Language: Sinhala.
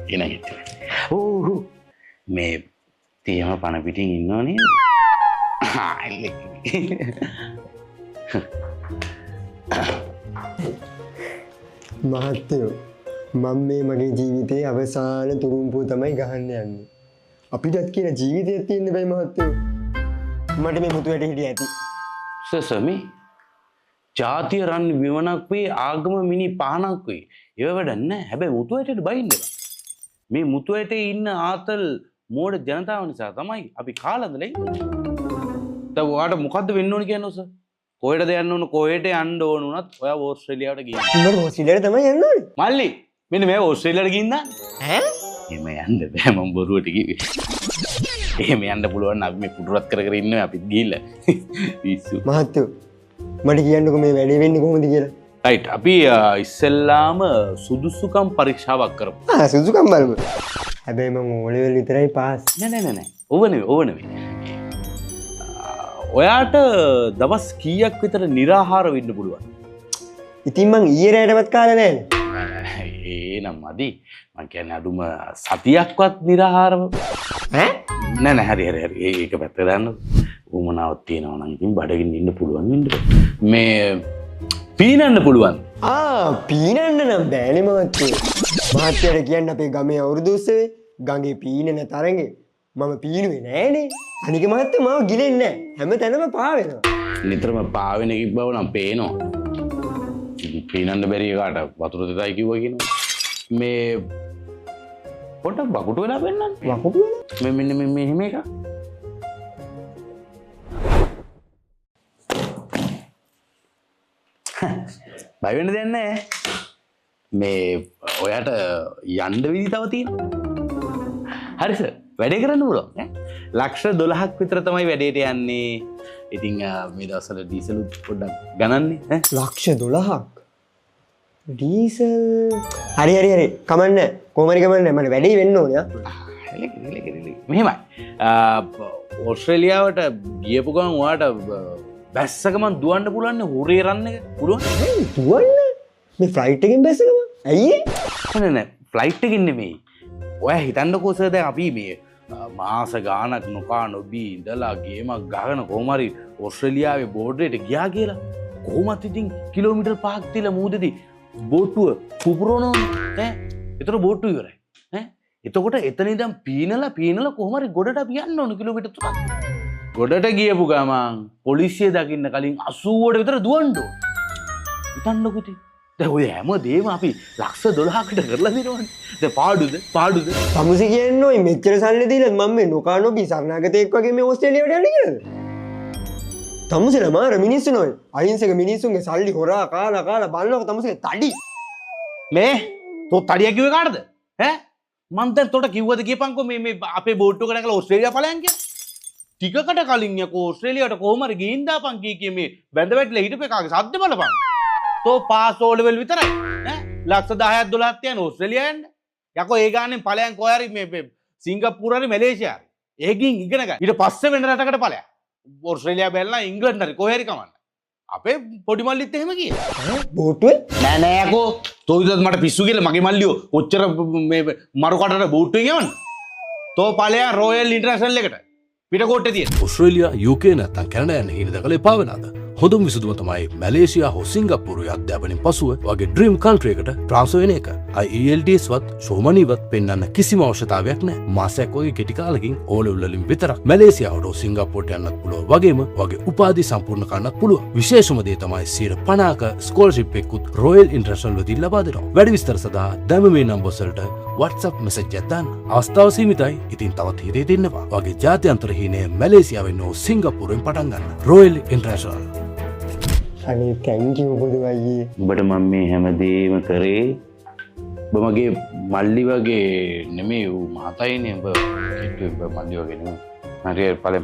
එනගෙත් ඕ මේ තේම පණ පිටින් ඉන්නවනේ මහත්තයෝ මම මේ මගේ ජීවිතයේ අවසාන තුරුම්පුව තමයි ගහන්න යන්නේ. අපිටත් කියන ජීවිතයක් තියෙන්න බෑ මහත්තයෝ. මට මේ මුතු වැට හිටිය ඇති. සසමි ජාතිය රන් විවණක් වේ ආගම මිනි පහනක් වේ. ඒව වැඩක් නැහැ. හැබැයි මුතු වැටේට බයින්න එපා. මේ මුතු වැටේ ඉන්න ආතල් මෝඩ ජනතාව නිසා තමයි අපි කාලඳලා ඉන්නේ. දැන් ඔයාලට මොකද්ද වෙන්න ඕන කියන්නේ ඔස? කොහෙටද යන්න ඕන කොහෙට යන්න ඕන උනත් ඔයා ඕස්ට්‍රේලියාවට ගිහින්. මම ඕස්ට්‍රේලියාවට තමයි යන්න ඕනේ. මල්ලි මෙන්න මේ ඕස්ට්‍රේලියාවට ගිහින් දාන්න. ඈ? එහෙම යන්න බෑ මම බොරුවට කිව්වේ. එහෙම යන්න පුළුවන් නම් අපි මේ පුටුරත් කර කර ඉන්නවා අපිත් ගිහිල්ලා. පිස්සු. මහත්තයෝ මට කියන්නකෝ මේ වැඩේ වෙන්නේ කොහොමද කියලා. රයිට් අපි ඉස්සෙල්ලාම සුදුසුකම් පරීක්ෂාවක් කරමු. සුදුසුකම් බලමු. හැබැයි මම O level විතරයි පාස්. නෑ. ඕව නෙවෙයි. ඔයාට දවස් කීයක් විතර निराහාර වෙන්න පුළුවන්? ඉතින් මං ඊයේ රැටවත් කාලා නෑනේ. නම් මදි. මං කියන්නේ අඩුම සතියක්වත් निराහාරව. ඈ? නෑ හරි. ඒක පැත්ත දාන්න. උමනාවක් තියෙනවා නම් ඉතින් බඩගින්න ඉන්න පුළුවන් වෙන්න. මේ පීනන්න පුළුවන්. පීනන්න නම් බෑනේ මහත්තයෝ. මහත්තයාට කියන්න අපේ ගමේ අවුරුදු උත්සවේ ගඟේ පීනන තරඟේ මම පීනුවේ නෑනේ. අනික මහත්තයා මාව ගිලෙන්නේ නෑ. හැම තැනම පාවෙනවා. නිතරම පාවෙන එකක් බව නම් පේනවා. පීනන්න බැරි එකට වතුර දෙතයි කිව්වා කියනවා. මේ පොඩ්ඩක් වකුටු වෙලා පෙන්නන්න. වකුටු වෙලා? මෙන්න මෙහෙම එකක්. බය වෙන්න දෙයක් නැහැ. මේ ඔයාට යන්න විදි තව තියෙනවා. හරි සර්. වැඩේ කරන්න පුළුවන් ඈ. ලක්ෂ 12ක් විතර තමයි වැඩේට යන්නේ. ඉතින් මේ දවස්වල ඩීසල් පොඩ්ඩක් ගණන්නේ ඈ. ලක්ෂ 12ක්. ඩීසල් හරි. කමන්නේ. කොහමරි කමන්නේ. මට වැඩේ වෙන්න ඕනේ ආ. මෙහෙමයි. ඕස්ට්‍රේලියාවට ගියපු ගමන් ඔයාට බැස්සකමන් දුවන්න පුළුවන් නේ හොරේ රන් එක පුළුවන්. දුවන්න? මේ ෆ්ලයිට් එකෙන් බැස්සකම? ඇයි ඒ? නෑ ෆ්ලයිට් එකකින් නෙමෙයි. ඔයා හිතන්නකෝ සර් දැන් අපි මේ මාස ගාණක් නොකා නොබී ඉඳලා ගේමක් ගහගෙන කොහොම හරි ඕස්ට්‍රේලියාවේ බෝඩරේට ගියා කියලා. කොහොමත් ඉතින් කිලෝමීටර් 5ක් තියලා මූදෙදි බෝට්ටුව පුපුරනෝනේ ඈ. ඒතර බෝට්ටුව ඉවරයි. ඈ. එතකොට එතන ඉඳන් පීනලා කොහොම හරි ගොඩට අපි යන්න ඕන කිලෝමීටර් 3ක්. ගොඩට ගියපු ගමන් පොලිසිය දකින්න කලින් 80ට විතර දුවන්න ඕන. හිතන්නකෝ ඉතින්. දැන් ඔය හැම දෙයක්ම අපි ලක්ෂ 12කට කරලා දෙනවනේ. දැන් පාඩුද? සමුසි කියන්නේ ඔය මෙච්චර සල්ලි දීලා මම මේ නොකා නොබී සරණාගතයෙක් වගේ මේ ඕස්ට්‍රේලියාවට යන්නේ කියලාද? තමුසෙලා මාර මිනිස්සු නෝයි. අහිංසක මිනිස්සුන්ගේ සල්ලි හොරා කාලා බලනකොට තමුසේ තඩි. මේ තෝ තඩිය කිව්වේ කාටද? ඈ? මං දැන් තොට කිව්වද කියපන්කෝ මේ අපේ බෝට්ටුවක නැගලා ඕස්ට්‍රේලියාව ඵලයන් කියලා. ටිකකට කලින් යකෝ ඕස්ට්‍රේලියාවට කොහොම හරි ගිහින් දාපන් කී මේ බැඳ වැටිලා හිටපු එකාගේ සද්ද බලපන්. තෝ පාස් O level විතරයි. ඈ ලක්ෂ 10ක් 12ක් තියන ඕස්ට්‍රේලියාව යන්න. යකෝ ඒ ගානෙන් ඵලයන් කොහේ හරි මේ සිංගප්පූර හරි මැලේසියා හරි. ඒකින් ඉගෙන ගන්න. ඊට පස්සේ වෙන රටකට ඵලයන්. ඕස්ට්‍රේලියාව බැලලා ඉංග්‍රීසි හරි කොහේ හරි කමන්න. අපේ පොඩි මල්ලිත් එහෙම කියේ. බෝට්ටුවේ? නෑ යකෝ. තෝ විතරත් මට පිස්සු කියලා මගේ මල්ලියෝ ඔච්චර මේ මරු කටට බෝට්ටුවෙන් යවන්න. තෝ ඵලයන් රොයල් ඉන්ටර්නැෂනල් එකට. පිටකොට්ටේ තියෙන. ඔස්ට්‍රේලියා UK නැත්නම් කැනඩා යන හිණ දැකලා එපා වෙනවද? හොඳම විසඳුම තමයි මැලේසියා හෝ සිංගප්පූරුවේ අධ්‍යාපනයෙන් පසුව වගේ ඩ්‍රීම් කන්ට්‍රි එකට ට්‍රාන්ස්ෆර් වෙන එක. IELTS වත් ෂෝමනීවත් පෙන්වන්න කිසිම අවශ්‍යතාවයක් නැහැ. මාසයක් වගේ කෙටි කාලෙකින් O level වලින් විතරක් මැලේසියාවට හෝ සිංගප්පූරුවට යන්නත් පුළුවන්. වගේම වගේ උපාධි සම්පූර්ණ කරන්නත් පුළුවන්. විශේෂම දේ තමයි 50%ක ස්කෝලර්ෂිප් එකකුත් රොයල් ඉන්ටර්නැෂනල් වලදී ලබා දෙනවා. වැඩි විස්තර සඳහා දැම මේ නම්බර් වලට WhatsApp message එකක් දාන්න. අවස්ථාව සීමිතයි. ඉතින් තවත් හිතේ දෙන්නවා. වගේ ජාත්‍යන්තර හීනේ මැලේසියාවෙන් හෝ සිංගප්පූරුවෙන් පටන් ගන්න. Royal international. අනේ thank you බුදු අයියේ. උඹට මම මේ හැමදේම කරේ ඔබ මගේ මල්ලි වගේ නෙමෙයි ඌ මහතයිනේ ඔබ මල්ලි වගේ නෙමෙයි. හරි ඵලෙන්